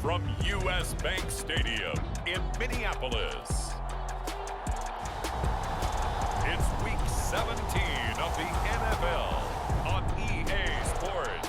from U.S. Bank Stadium in Minneapolis. It's Week 17 of the NFL on EA Sports.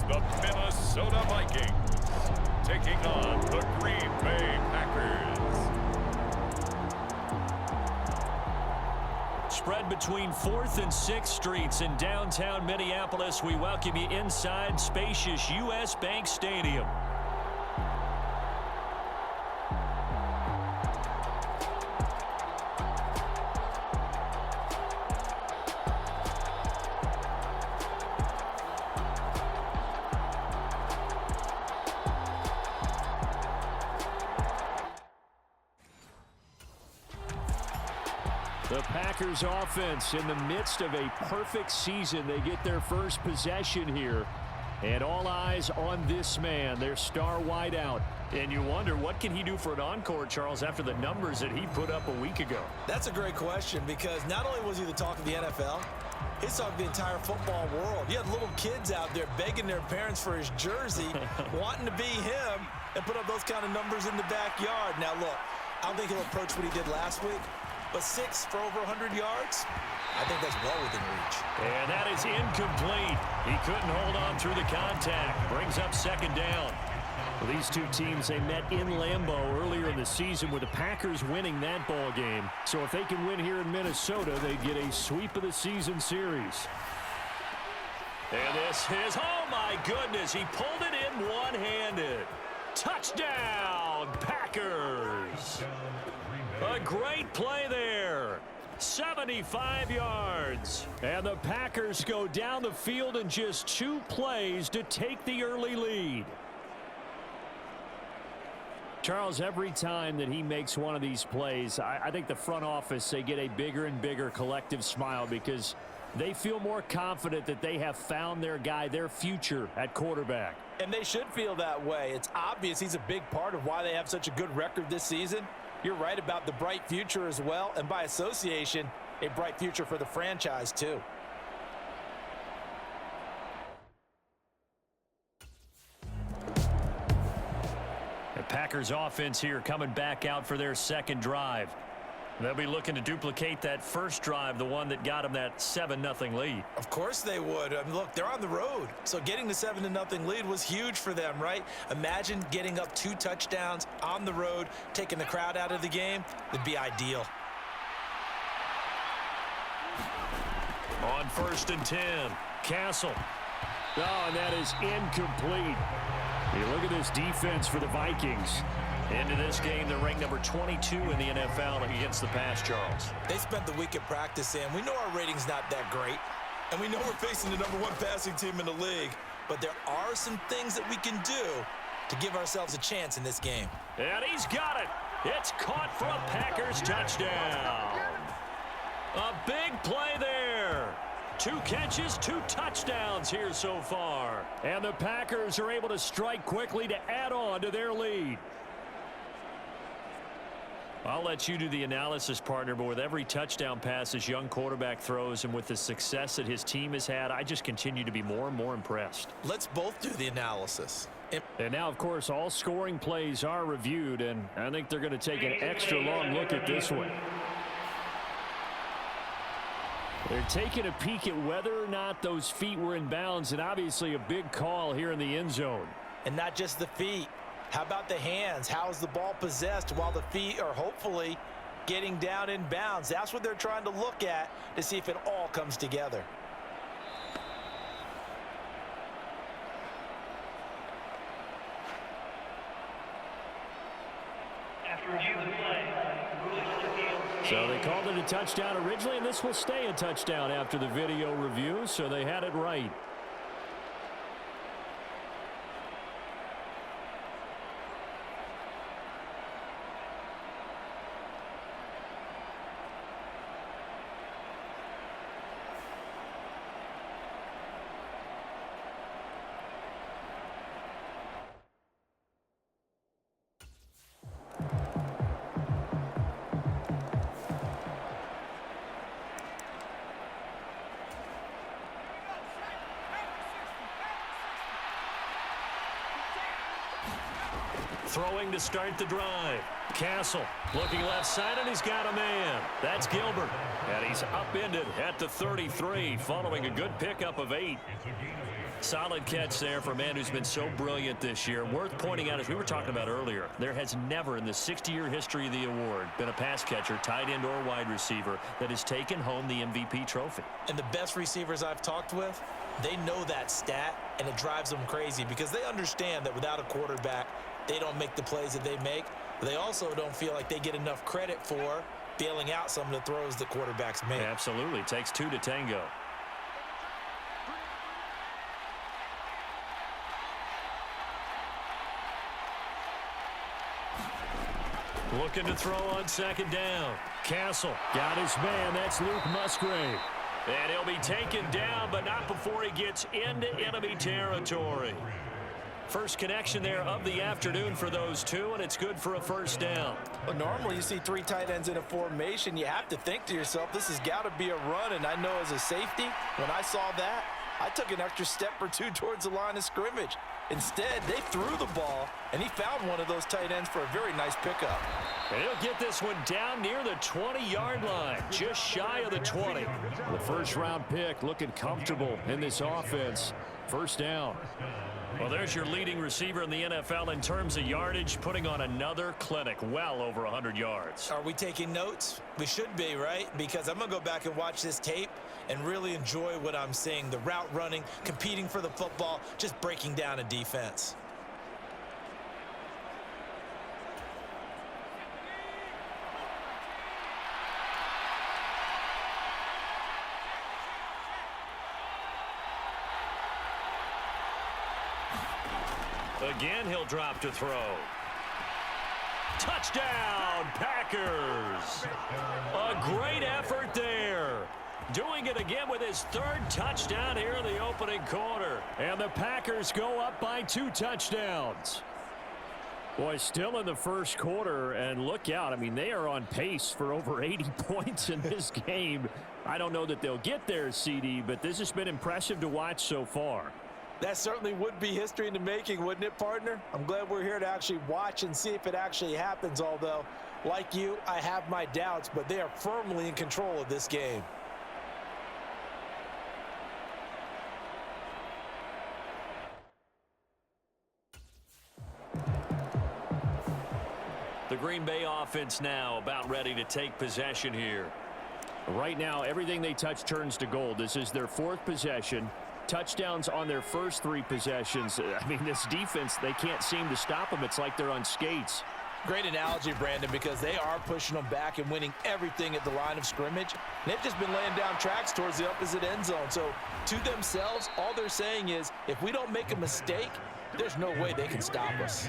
The Minnesota Vikings taking on the Green Bay Packers. Spread between 4th and 6th Streets in downtown Minneapolis. We welcome you inside spacious U.S. Bank Stadium. The Packers offense in the midst of a perfect season. They get their first possession here. And all eyes on this man, their star wideout. And you wonder, what can he do for an encore, Charles, after the numbers that he put up a week ago? That's a great question, because not only was he the talk of the NFL, he's talking the entire football world. You had little kids out there begging their parents for his jersey, wanting to be him, and put up those kind of numbers in the backyard. Now, look, I don't think he'll approach what he did last week. But 6 for over 100 yards, I think that's well within reach. And that is incomplete. He couldn't hold on through the contact. Brings up second down. Well, these two teams, they met in Lambeau earlier in the season with the Packers winning that ball game. So if they can win here in Minnesota, they get a sweep of the season series. And this is, oh my goodness, he pulled it in one-handed. Touchdown, Packers. A great play there. 75 yards. And the Packers go down the field in just 2 plays to take the early lead. Charles, every time that he makes one of these plays, I think the front office, they get a bigger and bigger collective smile because they feel more confident that they have found their guy, their future at quarterback. And they should feel that way. It's obvious he's a big part of why they have such a good record this season. You're right about the bright future as well, and by association, a bright future for the franchise too. The Packers offense here coming back out for their second drive. They'll be looking to duplicate that first drive, the one that got them that 7-0 lead. Of course they would. I mean, look, they're on the road. So getting the 7-0 lead was huge for them, right? Imagine getting up 2 touchdowns on the road, taking the crowd out of the game. It'd be ideal. On 1st and 10, Castle. Oh, and that is incomplete. You look at this defense for the Vikings. Into this game, they're ranked number 22 in the NFL against the pass, Charles. They spent the week at practice, and we know our rating's not that great. And we know we're facing the number 1 passing team in the league. But there are some things that we can do to give ourselves a chance in this game. And he's got it. It's caught for a Packers touchdown. A big play there. 2 catches, 2 touchdowns here so far. And the Packers are able to strike quickly to add on to their lead. I'll let you do the analysis, partner, but with every touchdown pass this young quarterback throws and with the success that his team has had, I just continue to be more and more impressed. Let's both do the analysis. And now, of course, all scoring plays are reviewed, and I think they're going to take an extra long look at this one. They're taking a peek at whether or not those feet were in bounds, and obviously a big call here in the end zone. And not just the feet. How about the hands? How is the ball possessed while the feet are hopefully getting down in bounds? That's what they're trying to look at to see if it all comes together. So they called it a touchdown originally, and this will stay a touchdown after the video review, so they had it right. Throwing to start the drive. Castle looking left side, and he's got a man. That's Gilbert. And he's upended at the 33 following a good pickup of 8. Solid catch there for a man who's been so brilliant this year. Worth pointing out, as we were talking about earlier, there has never in the 60-year history of the award been a pass catcher, tight end or wide receiver that has taken home the MVP trophy. And the best receivers I've talked with, they know that stat, and it drives them crazy because they understand that without a quarterback, they don't make the plays that they make. They also don't feel like they get enough credit for bailing out some of the throws that quarterbacks make. Absolutely. It takes 2 to tango. Looking to throw on second down. Castle got his man. That's Luke Musgrave. And he'll be taken down, but not before he gets into enemy territory. First connection there of the afternoon for those two, and it's good for a first down. Well, normally you see 3 tight ends in a formation. You have to think to yourself, this has got to be a run. And I know as a safety, when I saw that, I took an extra step or 2 towards the line of scrimmage. Instead, they threw the ball, and he found one of those tight ends for a very nice pickup. And he'll get this one down near the 20-yard line, just shy of the 20. The first-round pick looking comfortable in this offense. First down. Well, there's your leading receiver in the NFL in terms of yardage, putting on another clinic, well over 100 yards. Are we taking notes? We should be, right? Because I'm going to go back and watch this tape and really enjoy what I'm seeing. The route running, competing for the football, just breaking down a defense. Again, he'll drop to throw. Touchdown, Packers. A great effort there. Doing it again with his 3rd touchdown here in the opening quarter. And the Packers go up by 2 touchdowns. Boy, still in the first quarter, and look out. I mean, they are on pace for over 80 points in this game. I don't know that they'll get there, CD, but this has been impressive to watch so far. That certainly would be history in the making, wouldn't it, partner? I'm glad we're here to actually watch and see if it actually happens, although, like you, I have my doubts, but they are firmly in control of this game. The Green Bay offense now about ready to take possession here. Right now, everything they touch turns to gold. This is their 4th possession. Touchdowns on their first 3 possessions. I mean, this defense, they can't seem to stop them. It's like they're on skates. Great analogy, Brandon, because they are pushing them back and winning everything at the line of scrimmage. They've just been laying down tracks towards the opposite end zone. So, to themselves, all they're saying is, if we don't make a mistake, there's no way they can stop us.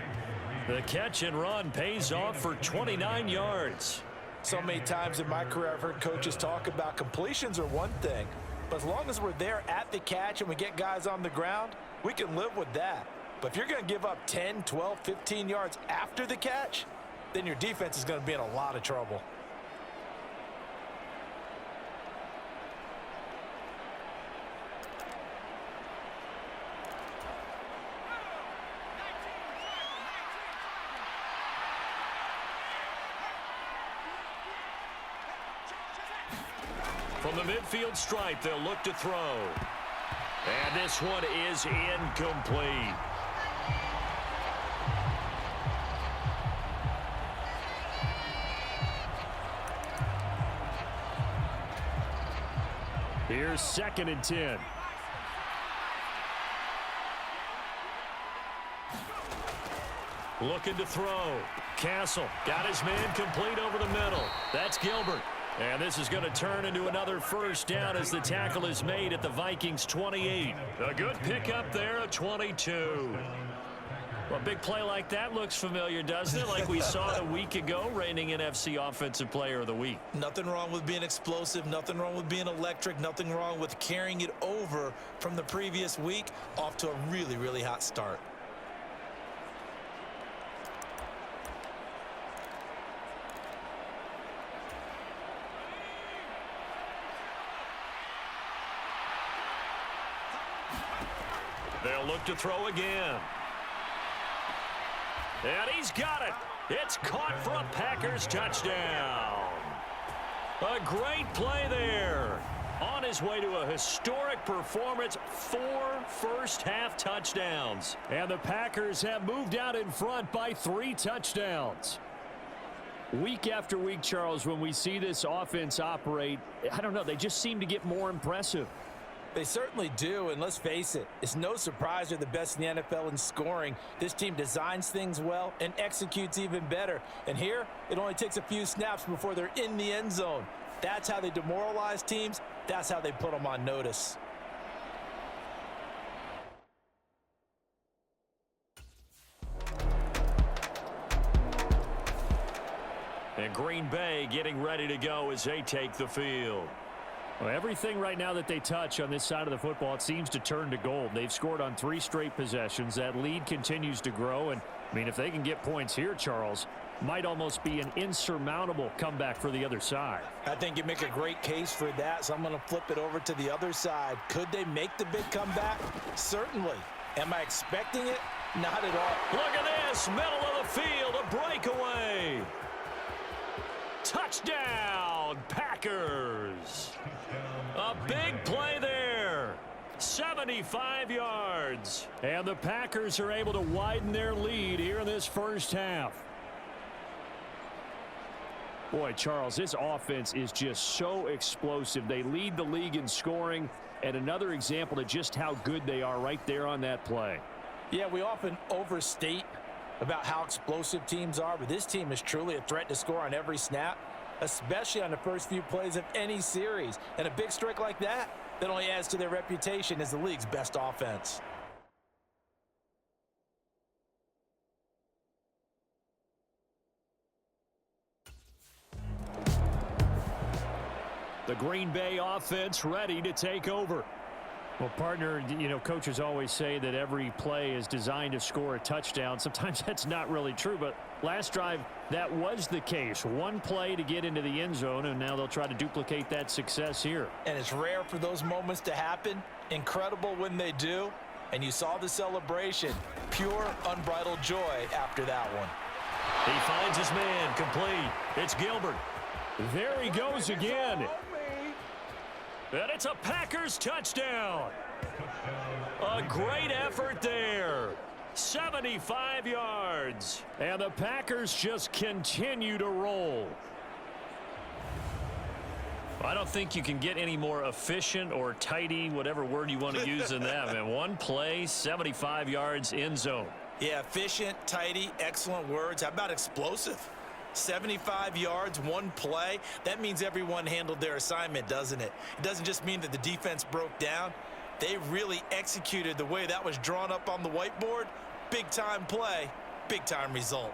The catch and run pays off for 29 yards. So many times in my career, I've heard coaches talk about completions are one thing. But as long as we're there at the catch and we get guys on the ground, we can live with that. But if you're going to give up 10, 12, 15 yards after the catch, then your defense is going to be in a lot of trouble. From the midfield stripe, they'll look to throw. And this one is incomplete. Here's 2nd and 10. Looking to throw. Castle got his man complete over the middle. That's Gilbert. And this is going to turn into another first down as the tackle is made at the Vikings 28. A good pickup there at 22. Well, a big play like that looks familiar, doesn't it? Like we saw a week ago, reigning NFC Offensive Player of the Week. Nothing wrong with being explosive. Nothing wrong with being electric. Nothing wrong with carrying it over from the previous week off to a really, really hot start. They'll look to throw again. And he's got it. It's caught for a Packers touchdown. A great play there. On his way to a historic performance, 4 first-half touchdowns. And the Packers have moved out in front by 3 touchdowns. Week after week, Charles, when we see this offense operate, I don't know, they just seem to get more impressive. They certainly do, and let's face it, it's no surprise they're the best in the NFL in scoring. This team designs things well and executes even better. And here, it only takes a few snaps before they're in the end zone. That's how they demoralize teams. That's how they put them on notice. And Green Bay getting ready to go as they take the field. Well, everything right now that they touch on this side of the football, it seems to turn to gold. They've scored on 3 straight possessions. That lead continues to grow. And, I mean, if they can get points here, Charles, might almost be an insurmountable comeback for the other side. I think you make a great case for that, so I'm going to flip it over to the other side. Could they make the big comeback? Certainly. Am I expecting it? Not at all. Look at this, middle of the field, a breakaway. Touchdown, Packers. A big play there. 75 yards. And the Packers are able to widen their lead here in this first half. Boy, Charles, this offense is just so explosive. They lead the league in scoring, and another example of just how good they are right there on that play. Yeah, we often overstate about how explosive teams are, but this team is truly a threat to score on every snap, especially on the first few plays of any series. And a big streak like that only adds to their reputation as the league's best offense. The Green Bay offense ready to take over. Well, partner, you know, coaches always say that every play is designed to score a touchdown. Sometimes that's not really true, but last drive, that was the case. One play to get into the end zone, and now they'll try to duplicate that success here. And it's rare for those moments to happen. Incredible when they do. And you saw the celebration. Pure, unbridled joy after that one. He finds his man, complete. It's Gilbert. There he goes again. And it's a Packers touchdown. A great effort there. 75 yards. And the Packers just continue to roll. I don't think you can get any more efficient or tidy, whatever word you want to use in that. Man, one play, 75 yards, end zone. Yeah, efficient, tidy, excellent words. How about explosive? 75 yards, one play. That means everyone handled their assignment, doesn't it? It doesn't just mean that the defense broke down. They really executed the way that was drawn up on the whiteboard. Big-time play, big-time result.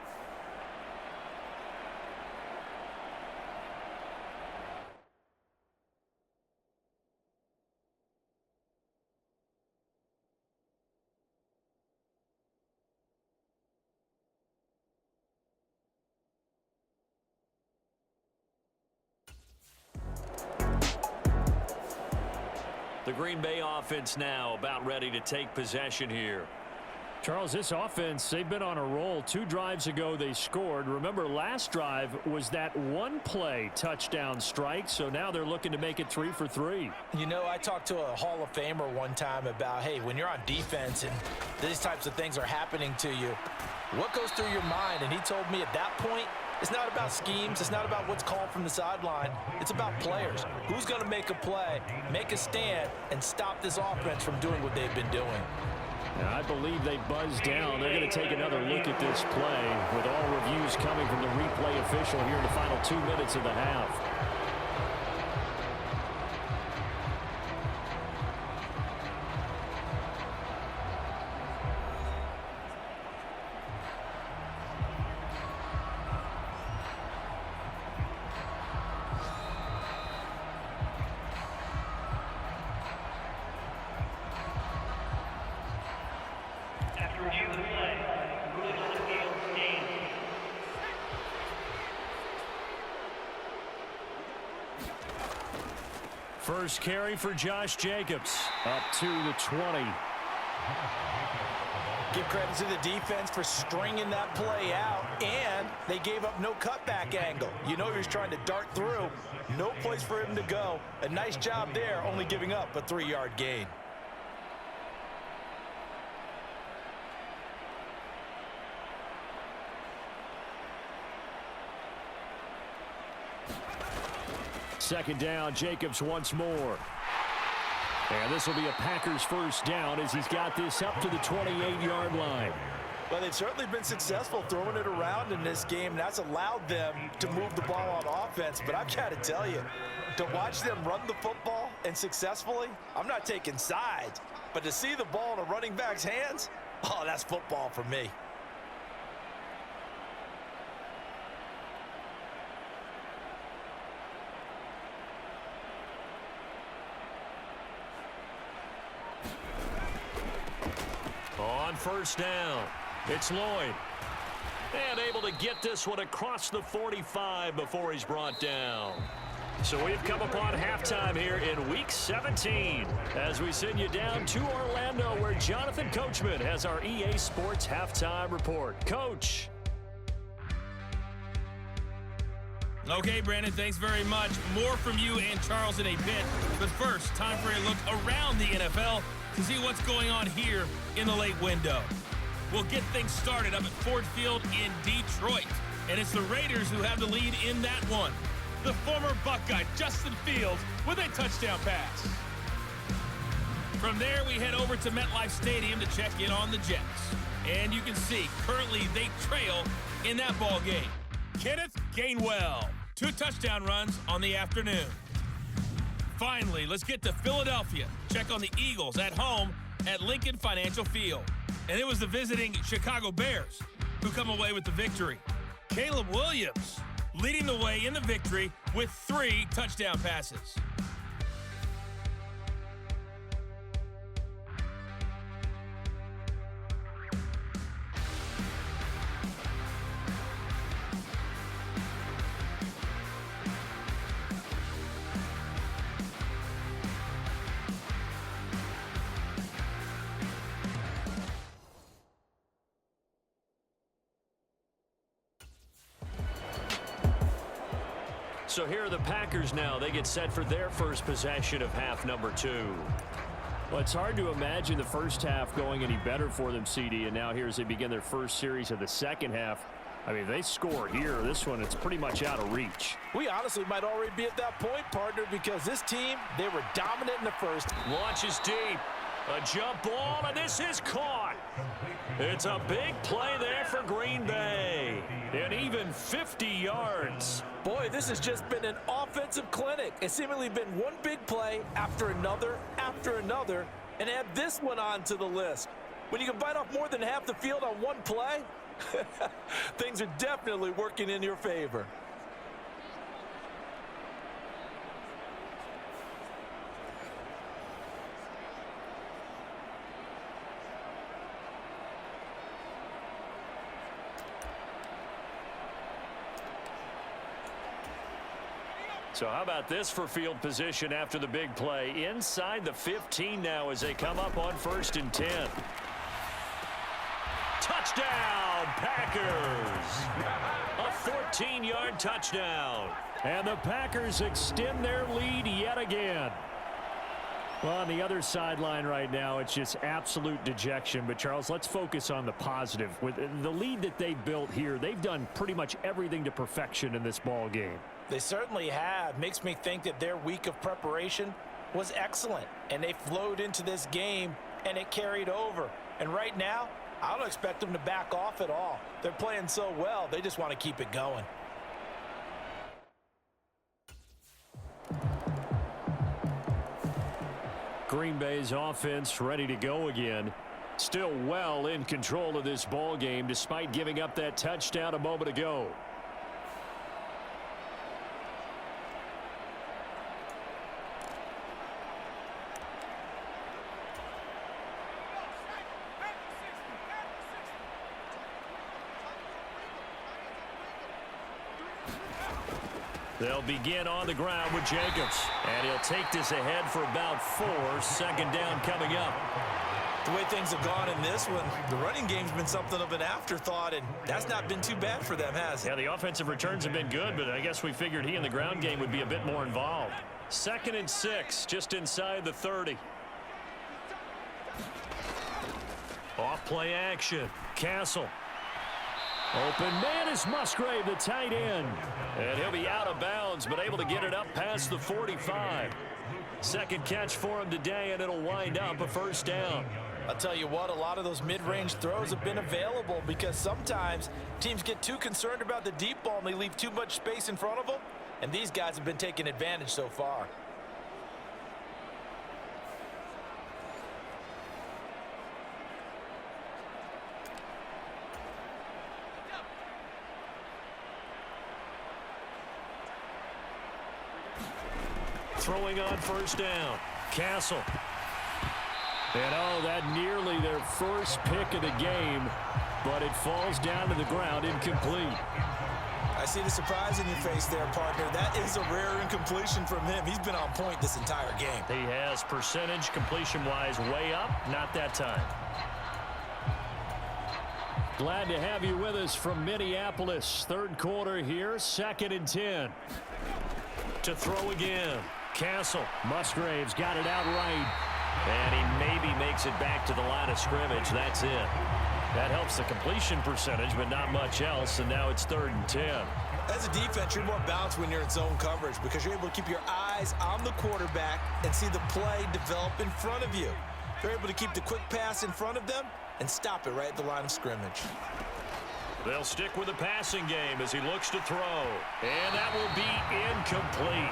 The Green Bay offense now about ready to take possession here. Charles, this offense, they've been on a roll. 2 drives ago, they scored. Remember, last drive was that one-play touchdown strike, so now they're looking to make it 3 for 3. You know, I talked to a Hall of Famer one time about, hey, when you're on defense and these types of things are happening to you, what goes through your mind? And he told me at that point, it's not about schemes. It's not about what's called from the sideline. It's about players. Who's going to make a play, make a stand, and stop this offense from doing what they've been doing? Now, I believe they buzzed down. They're going to take another look at this play with all reviews coming from the replay official here in the final 2 minutes of the half. First carry for Josh Jacobs, up to the 20. Give credit to the defense for stringing that play out, and they gave up no cutback angle. You know he was trying to dart through. No place for him to go. A nice job there, only giving up a 3-yard gain. Second down, Jacobs once more. And this will be a Packers first down as he's got this up to the 28-yard line. Well, they've certainly been successful throwing it around in this game. That's allowed them to move the ball on offense. But I've got to tell you, to watch them run the football and successfully, I'm not taking sides. But to see the ball in a running back's hands, oh, that's football for me. On first down, it's Lloyd. And able to get this one across the 45 before he's brought down. So we've come upon halftime here in Week 17 as we send you down to Orlando where Jonathan Coachman has our EA Sports Halftime Report. Coach. Okay, Brandon, thanks very much. More from you and Charles in a bit. But first, time for a look around the NFL to see what's going on here in the late window. We'll get things started up at Ford Field in Detroit. And it's the Raiders who have the lead in that one. The former Buckeye, Justin Fields, with a touchdown pass. From there, we head over to MetLife Stadium to check in on the Jets. And you can see, currently they trail in that ball game. Kenneth Gainwell, 2 touchdown runs on the afternoon. Finally, let's get to Philadelphia. Check on the Eagles at home at Lincoln Financial Field. And it was the visiting Chicago Bears who come away with the victory. Caleb Williams leading the way in the victory with 3 touchdown passes. So here are the Packers now. They get set for their first possession of half number 2. Well, it's hard to imagine the first half going any better for them, CD. And now here as they begin their first series of the second half. I mean, if they score here, this one, it's pretty much out of reach. We honestly might already be at that point, partner, because this team, they were dominant in the first. Launches deep. A jump ball, and this is caught. It's a big play there for Green Bay. And even 50 yards. Boy, this has just been an offensive clinic. It's seemingly been one big play after another, and add this one on to the list. When you can bite off more than half the field on one play, things are definitely working in your favor. So how about this for field position after the big play? Inside the 15 now as they come up on 1st and 10. Touchdown, Packers! A 14-yard touchdown. And the Packers extend their lead yet again. Well, on the other sideline right now, it's just absolute dejection. But, Charles, let's focus on the positive. With the lead that they built here, they've done pretty much everything to perfection in this ball game. They certainly have. Makes me think that their week of preparation was excellent. And they flowed into this game, and it carried over. And right now, I don't expect them to back off at all. They're playing so well, they just want to keep it going. Green Bay's offense ready to go again. Still well in control of this ball game despite giving up that touchdown a moment ago. They'll begin on the ground with Jacobs. And he'll take this ahead for about 4. Second down coming up. The way things have gone in this one, the running game's been something of an afterthought, and that's not been too bad for them, has it? Yeah, the offensive returns have been good, but I guess we figured he in the ground game would be a bit more involved. 2nd and 6, just inside the 30. Off play action. Castle. Open man is Musgrave, the tight end. And he'll be out of bounds, but able to get it up past the 45. Second catch for him today, and it'll wind up a first down. I'll tell you what, a lot of those mid-range throws have been available because sometimes teams get too concerned about the deep ball and they leave too much space in front of them, and these guys have been taking advantage so far. Throwing on first down. Castle. And oh, that nearly their first pick of the game, but it falls down to the ground incomplete. I see the surprise in your face there, partner. That is a rare incompletion from him. He's been on point this entire game. He has percentage completion-wise way up, not that time. Glad to have you with us from Minneapolis. Third quarter here, 2nd and 10. To throw again. Castle. Musgrave's got it out right. And he maybe makes it back to the line of scrimmage. That's it. That helps the completion percentage, but not much else. And now it's 3rd and 10. As a defense, you're more balanced when you're in zone coverage because you're able to keep your eyes on the quarterback and see the play develop in front of you. They're able to keep the quick pass in front of them and stop it right at the line of scrimmage. They'll stick with the passing game as he looks to throw. And that will be incomplete.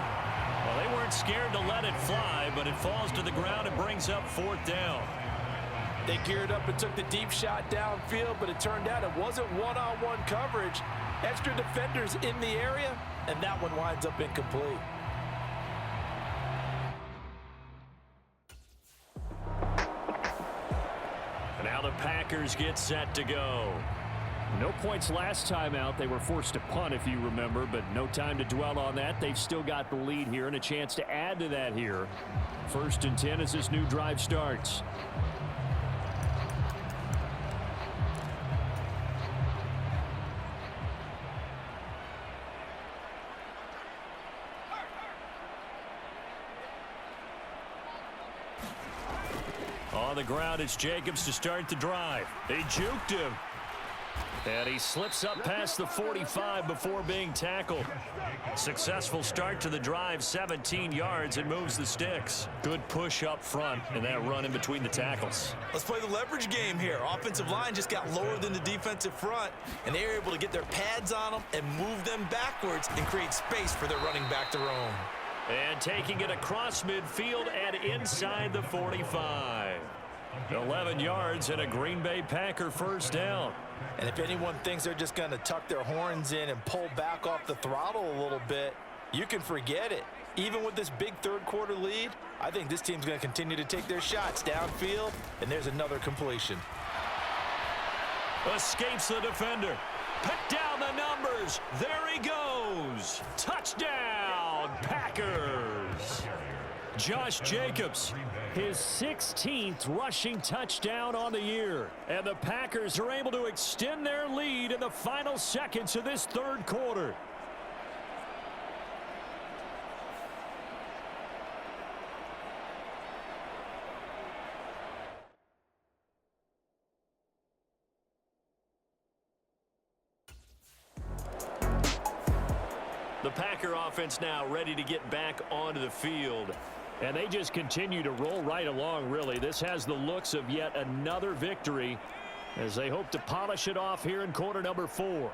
Well, they weren't scared to let it fly, but it falls to the ground and brings up 4th down. They geared up and took the deep shot downfield, but it turned out it wasn't one-on-one coverage. Extra defenders in the area, and that one winds up incomplete. Now the Packers get set to go. No points last time out. They were forced to punt, if you remember, but no time to dwell on that. They've still got the lead here and a chance to add to that here. 1st and 10 as this new drive starts. On the ground, it's Jacobs to start the drive. They juked him. And he slips up past the 45 before being tackled. Successful start to the drive, 17 yards, and moves the sticks. Good push up front, and that run in between the tackles. Let's play the leverage game here. Offensive line just got lower than the defensive front, and they were able to get their pads on them and move them backwards and create space for their running back to roam. And taking it across midfield and inside the 45. 11 yards and a Green Bay Packer first down. And if anyone thinks they're just going to tuck their horns in and pull back off the throttle a little bit, you can forget it. Even with this big third quarter lead, I think this team's going to continue to take their shots downfield, and there's another completion. Escapes the defender. Put down the numbers. There he goes. Touchdown, Packers. Josh Jacobs, his 16th rushing touchdown on the year. And the Packers are able to extend their lead in the final seconds of this third quarter. The Packer offense now ready to get back onto the field. And they just continue to roll right along, really. This has the looks of yet another victory as they hope to polish it off here in quarter number 4.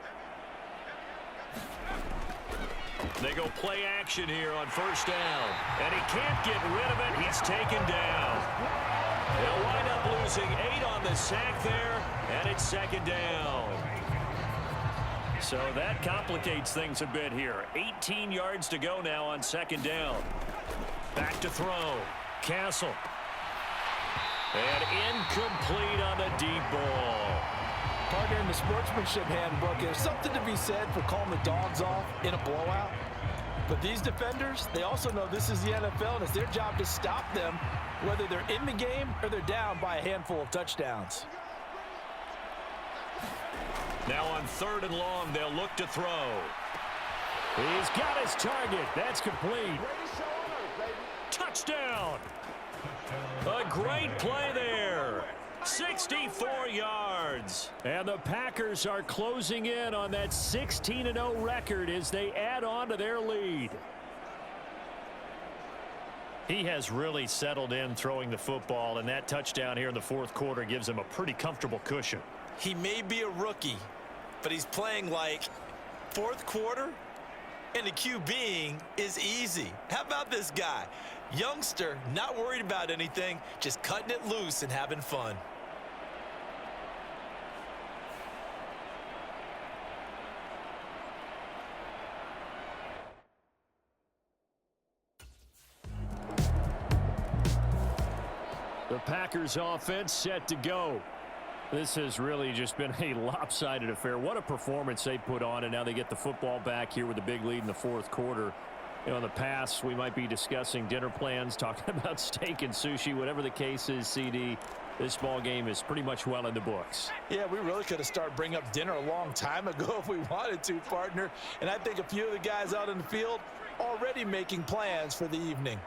They go play action here on first down. And he can't get rid of it. He's taken down. They'll wind up losing 8 on the sack there, and it's second down. So that complicates things a bit here. 18 yards to go now on second down. Back to throw. Castle. And incomplete on the deep ball. Partner, in the sportsmanship handbook, there's something to be said for calling the dogs off in a blowout. But these defenders, they also know this is the NFL, and it's their job to stop them, whether they're in the game or they're down by a handful of touchdowns. Now on 3rd and long, they'll look to throw. He's got his target. That's complete. Touchdown. A great play there. 64 yards. And the Packers are closing in on that 16-0 record as they add on to their lead. He has really settled in throwing the football, and that touchdown here in the 4th quarter gives him a pretty comfortable cushion. He may be a rookie, but he's playing like 4th quarter, and the QBing is easy. How about this guy? Youngster, not worried about anything, just cutting it loose and having fun. The Packers offense set to go. This has really just been a lopsided affair. What a performance they put on, and now they get the football back here with a big lead in the 4th quarter. You know, in the past, we might be discussing dinner plans, talking about steak and sushi, whatever the case is, CD. This ball game is pretty much well in the books. Yeah, we really could have started bringing up dinner a long time ago if we wanted to, partner. And I think a few of the guys out in the field already making plans for the evening.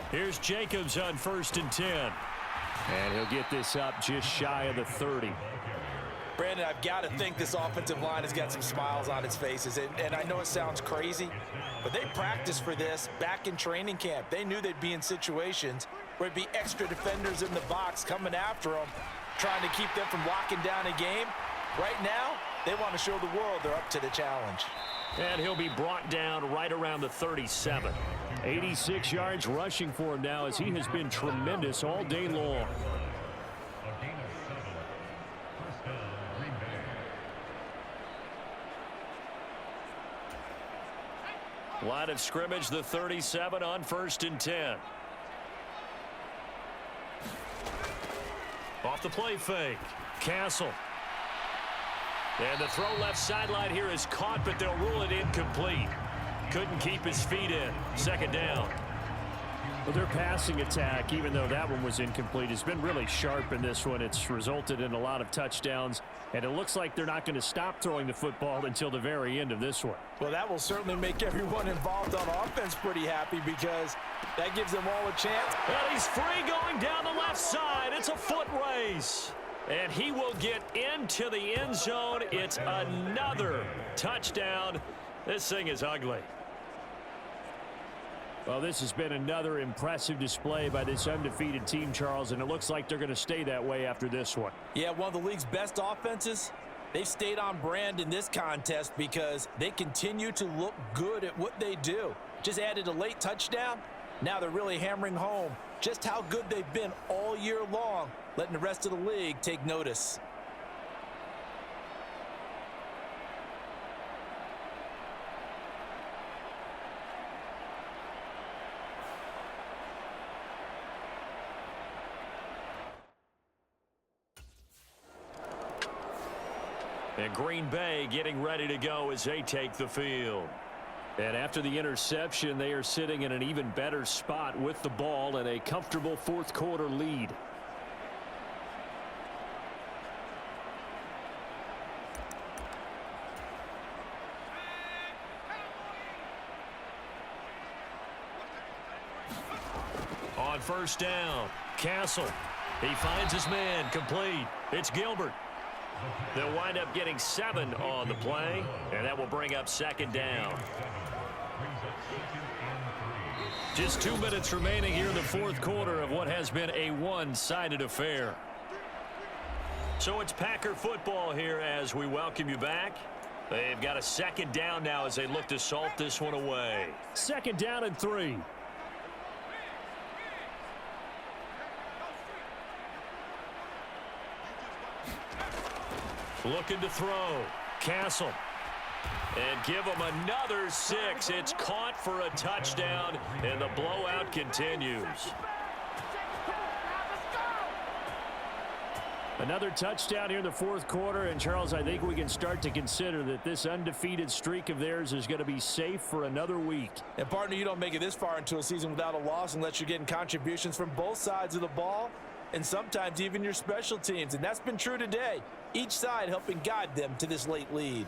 Here's Jacobs on 1st and 10. And he'll get this up just shy of the 30. Brandon, I've got to think this offensive line has got some smiles on its faces. And I know it sounds crazy, but they practiced for this back in training camp. They knew they'd be in situations where it'd be extra defenders in the box coming after them, trying to keep them from locking down a game. Right now, they want to show the world they're up to the challenge. And he'll be brought down right around the 37. 86 yards rushing for him now as he has been tremendous all day long. Line of scrimmage, the 37 on 1st and 10. Off the play fake. Castle. And the throw left sideline here is caught, but they'll rule it incomplete. Couldn't keep his feet in. 2nd down. Well, their passing attack, even though that one was incomplete, has been really sharp in this one. It's resulted in a lot of touchdowns, and it looks like they're not going to stop throwing the football until the very end of this one. Well, that will certainly make everyone involved on offense pretty happy because that gives them all a chance. And he's free going down the left side. It's a foot race. And he will get into the end zone. It's another touchdown. This thing is ugly. Well, this has been another impressive display by this undefeated team, Charles, and it looks like they're going to stay that way after this one. Yeah, one of the league's best offenses. They've stayed on brand in this contest because they continue to look good at what they do. Just added a late touchdown. Now they're really hammering home just how good they've been all year long, letting the rest of the league take notice. And Green Bay getting ready to go as they take the field. And after the interception, they are sitting in an even better spot with the ball and a comfortable 4th quarter lead. On 1st down, Castle. He finds his man, complete. It's Gilbert. They'll wind up getting 7 on the play, and that will bring up 2nd down. Just 2 minutes remaining here in the 4th quarter of what has been a one-sided affair. So it's Packer football here as we welcome you back. They've got a 2nd down now as they look to salt this one away. 2nd down and 3. Looking to throw. Castle. And give him another 6. It's caught for a touchdown, and the blowout continues. Another touchdown here in the fourth quarter, and Charles, I think we can start to consider that this undefeated streak of theirs is going to be safe for another week. And partner, you don't make it this far into a season without a loss unless you're getting contributions from both sides of the ball and sometimes even your special teams, and that's been true today. Each side helping guide them to this late lead.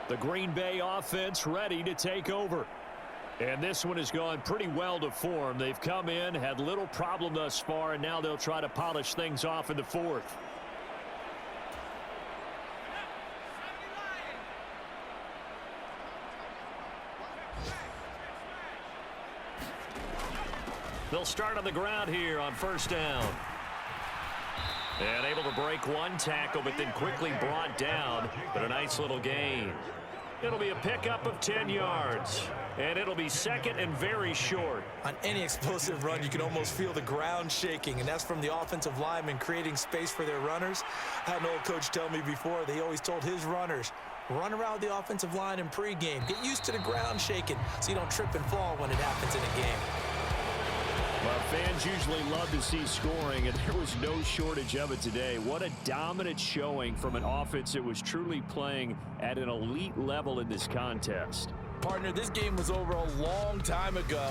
The Green Bay offense ready to take over. And this one has gone pretty well to form. They've come in, had little problem thus far, and now they'll try to polish things off in the fourth. They'll start on the ground here on first down. And able to break one tackle, but then quickly brought down. But a nice little gain. It'll be a pickup of 10 yards. And it'll be second and very short. On any explosive run, you can almost feel the ground shaking, and that's from the offensive linemen creating space for their runners. I had an old coach tell me before, they always told his runners, run around the offensive line in pregame. Get used to the ground shaking so you don't trip and fall when it happens in a game. Well, fans usually love to see scoring, and there was no shortage of it today. What a dominant showing from an offense that was truly playing at an elite level in this contest. Partner, this game was over a long time ago,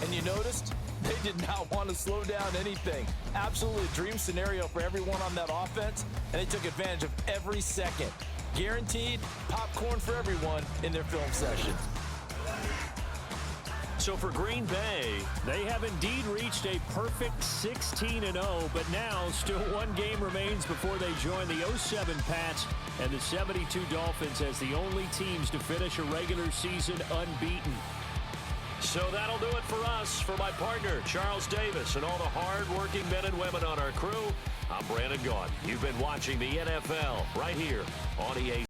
and you noticed they did not want to slow down anything. Absolutely a dream scenario for everyone on that offense, and they took advantage of every second. Guaranteed popcorn for everyone in their film session. So for Green Bay, they have indeed reached a perfect 16-0, but now still one game remains before they join the 07 Pats and the 72 Dolphins as the only teams to finish a regular season unbeaten. So that'll do it for us. For my partner, Charles Davis, and all the hard-working men and women on our crew, I'm Brandon Gaudin. You've been watching the NFL right here on EA.